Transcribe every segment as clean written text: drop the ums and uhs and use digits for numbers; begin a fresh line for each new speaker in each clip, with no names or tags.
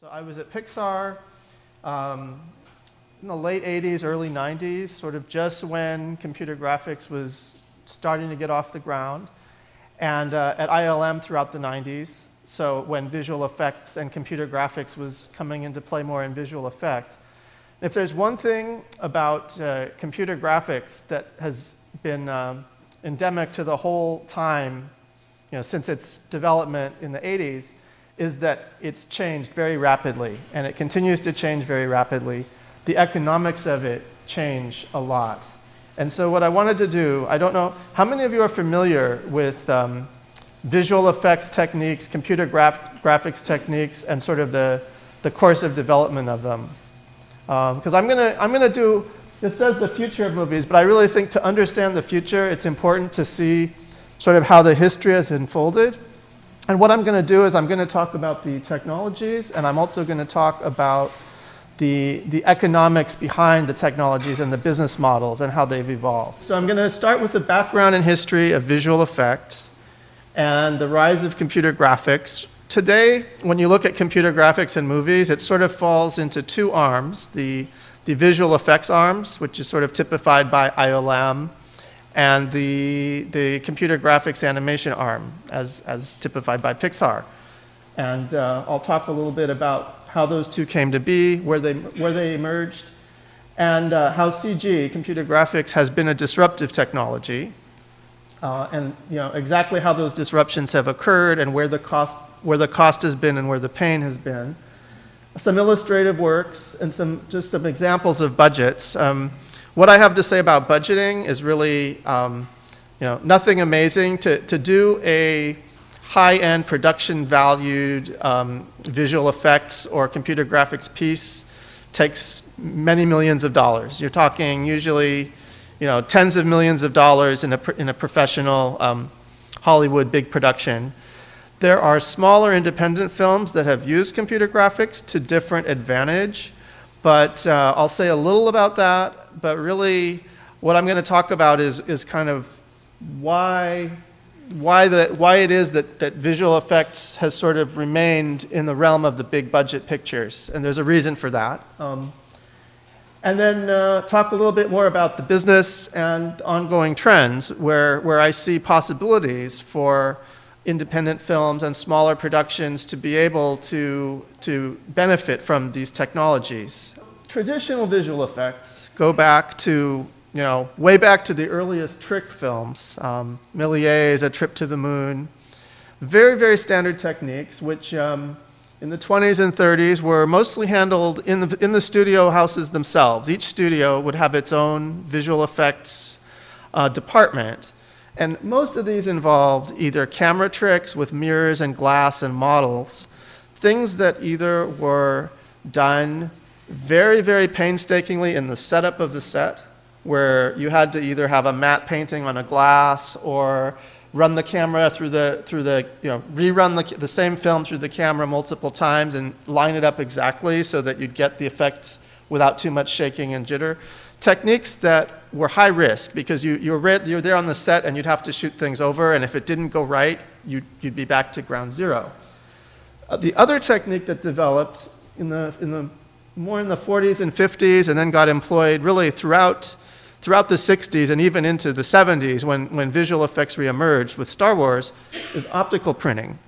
So I was at Pixar in the late 80s, early 90s, sort of just when computer graphics was starting to get off the ground, and at ILM throughout the 90s, so when visual effects and computer graphics was coming into play more in visual effect. If there's one thing about computer graphics that has been endemic to the whole time, since its development in the 80s, is that it's changed very rapidly, and it continues to change very rapidly. The economics of it change a lot. And so what I wanted to do, I don't know, how many of you are familiar with visual effects techniques, computer graphics techniques, and sort of the course of development of them? Because I'm gonna do, it says the future of movies, but I really think to understand the future, it's important to see sort of how the history has unfolded. And what I'm going to do is I'm going to talk about the technologies, and I'm also going to talk about the economics behind the technologies and the business models and how they've evolved. So I'm going to start with the background and history of visual effects and the rise of computer graphics. Today, when you look at computer graphics in movies, it sort of falls into two arms. The visual effects arms, which is sort of typified by ILM, and the computer graphics animation arm, as typified by Pixar. And I'll talk a little bit about how those two came to be, where they emerged, and how CG, computer graphics, has been a disruptive technology, and exactly how those disruptions have occurred and where the cost has been and where the pain has been. Some illustrative works and just some examples of budgets. What I have to say about budgeting is really nothing amazing. To do a high-end production-valued visual effects or computer graphics piece takes many millions of dollars. You're talking usually tens of millions of dollars in a professional Hollywood big production. There are smaller independent films that have used computer graphics to different advantage. But I'll say a little about that, but really what I'm going to talk about is kind of why it is that visual effects has sort of remained in the realm of the big budget pictures, and there's a reason for that. And then talk a little bit more about the business and ongoing trends where I see possibilities for independent films and smaller productions to be able to benefit from these technologies. Traditional visual effects go back to, way back to the earliest trick films. Malione, A Trip to the Moon. Very, very standard techniques, which in the 20s and 30s were mostly handled in the studio houses themselves. Each studio would have its own visual effects department. And most of these involved either camera tricks with mirrors and glass and models, things that either were done very, very painstakingly in the setup of the set, where you had to either have a matte painting on a glass or run the camera rerun the same film through the camera multiple times and line it up exactly so that you'd get the effect without too much shaking and jitter. Techniques that were high risk because you're there on the set and you'd have to shoot things over, and if it didn't go right, you'd be back to ground zero. The other technique that developed more in the 40s and 50s and then got employed really throughout the 60s and even into the 70s when visual effects reemerged with Star Wars is optical printing,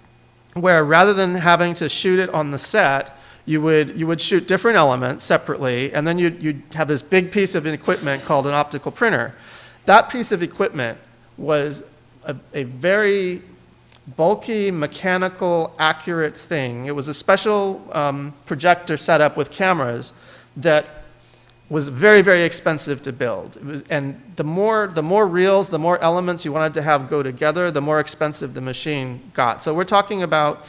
where rather than having to shoot it on the set, you would shoot different elements separately, and then you'd have this big piece of equipment called an optical printer. That piece of equipment was a very bulky, mechanical, accurate thing. It was a special projector setup with cameras that was very, very expensive to build. And the more reels, the more elements you wanted to have go together, the more expensive the machine got. So we're talking about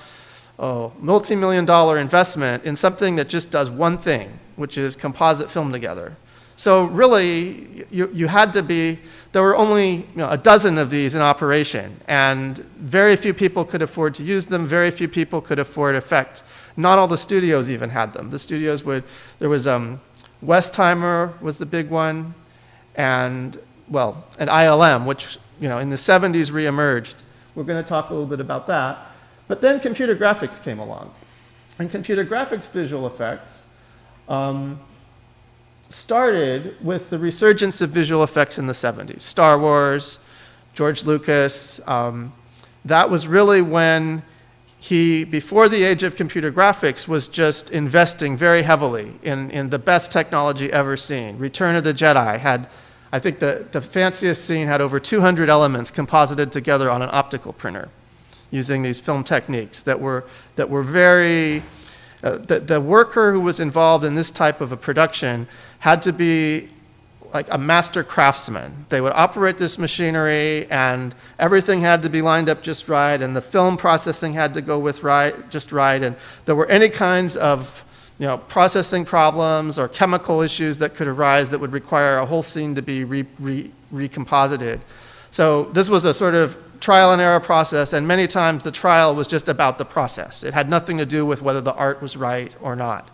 multi-million-dollar investment in something that just does one thing, which is composite film together. So really, there were only a dozen of these in operation, and very few people could afford to use them, very few people could afford effect. Not all the studios even had them. The studios there was Westheimer was the big one, and ILM, which in the 70s reemerged. We're going to talk a little bit about that. But then computer graphics came along. And computer graphics visual effects started with the resurgence of visual effects in the 70s. Star Wars, George Lucas, that was really when he, before the age of computer graphics, was just investing very heavily in the best technology ever seen. Return of the Jedi had, I think the fanciest scene had over 200 elements composited together on an optical printer using these film techniques that were very, the worker who was involved in this type of a production had to be like a master craftsman. They would operate this machinery and everything had to be lined up just right and the film processing had to go with just right, and there were any kinds of processing problems or chemical issues that could arise that would require a whole scene to be recomposited. So this was a sort of trial and error process, and many times the trial was just about the process. It had nothing to do with whether the art was right or not.